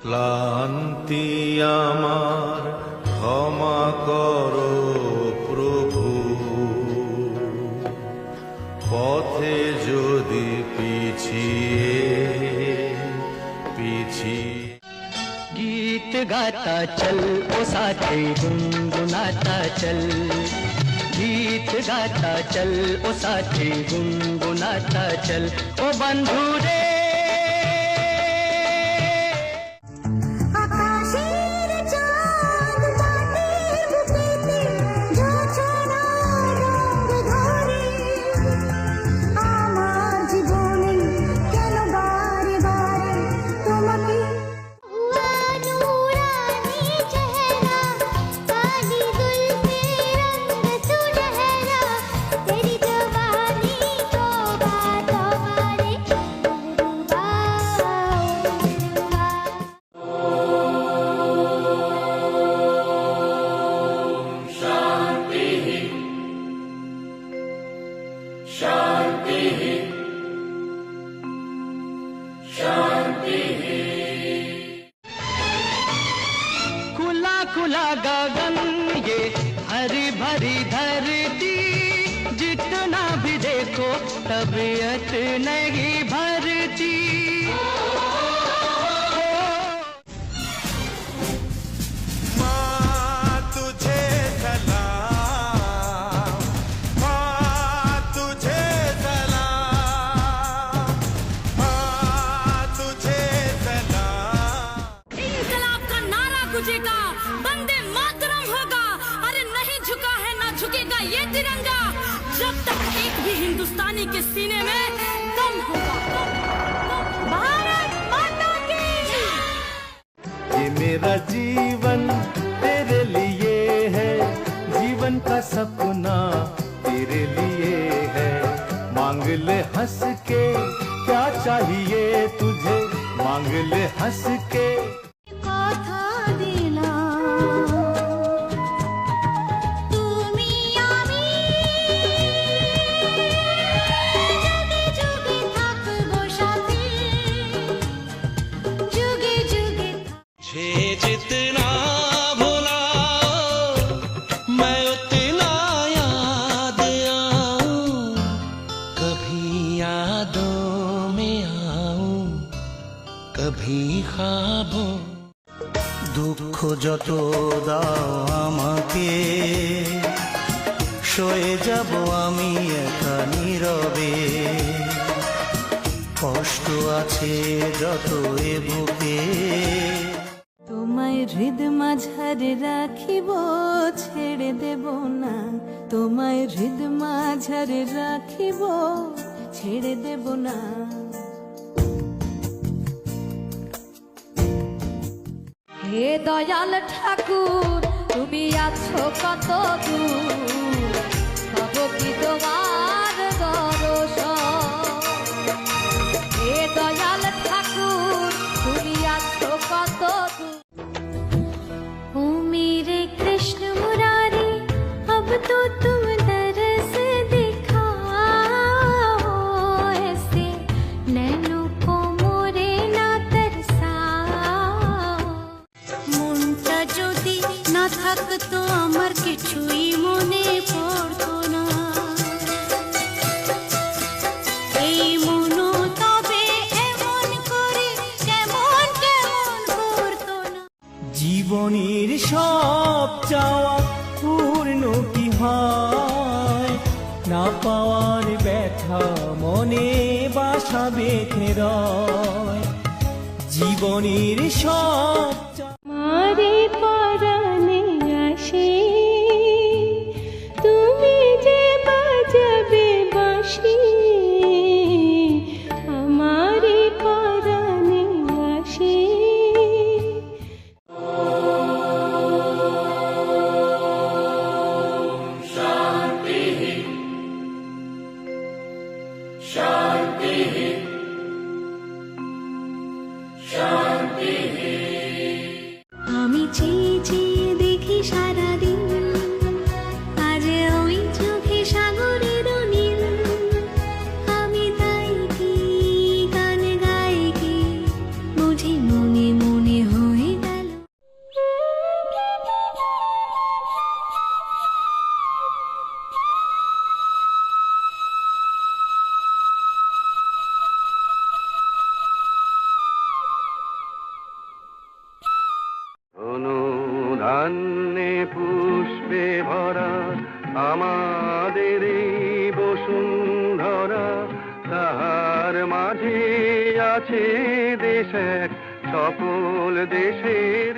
ক্লান্তি আমার ক্ষমা করো প্রভু, পথে যদি পিছিয়ে गीत गाता चल ओ साथी गुनगुनाता चल, गीत गाता चल ओ साथी गुनगुनाता चल ओ बंधु रे। खुला खुला गगन ये हरी भरी धरती, जितना भी देखो तबीयत नहीं भरती। वंदे मातरम होगा, अरे नहीं झुका है ना झुकेगा ये तिरंगा, जब तक एक भी हिंदुस्तानी के सीने में दम होगा। भारत माता की। ये मेरा जीवन तेरे लिए है, जीवन का सपना तेरे लिए है। मांग ले हंस के क्या चाहिए तुझे, मांग ले हंस के। जितना भुलाओ मैं उतना याद आऊं, कभी यादों में आऊं, कभी ख्वाबों। দুঃখ যত দাও আমাকে, সয়ে যাব আমি একা নীরবে। কষ্ট আছে যত এ বুকে, তোমায় হৃদ মাঝারে রাখিব ছেড়ে দেব না, তোমায় হৃদ মাঝারে রাখিব ছেড়ে দেব না। হে দয়াল ঠাকুর তুমি আছো কত দূর, পাব কি তোমার দর্শন। হে দয়াল ঠাকুর তুমি আছো কত দূর। ओ मेरे कृष्ण मुरारी अब तो तुम दरस दिखाओ, ऐसे नैनों को मोरे ना तरसाओ। মনটা যদি না থাকতো আমার কিছুই মনে পড়তো না, এই মনও তবে এমন করে কেমন কেমন করতো না। জীবনের সব চাওয়া পূর্ণ কি হয়, না পাওয়ার ব্যথা মনে বাসা বেঁধে রয়। জীবনের সব মারে পরাণে আসে তুমি যে বাজাবে বাঁশি, আমারে পরাণে আসে। আমি ধান্যে পুষ্পে ভরা আমাদের এই বসুন্ধরা, তাহার মাঝে আছে দেশ এক, সকল দেশের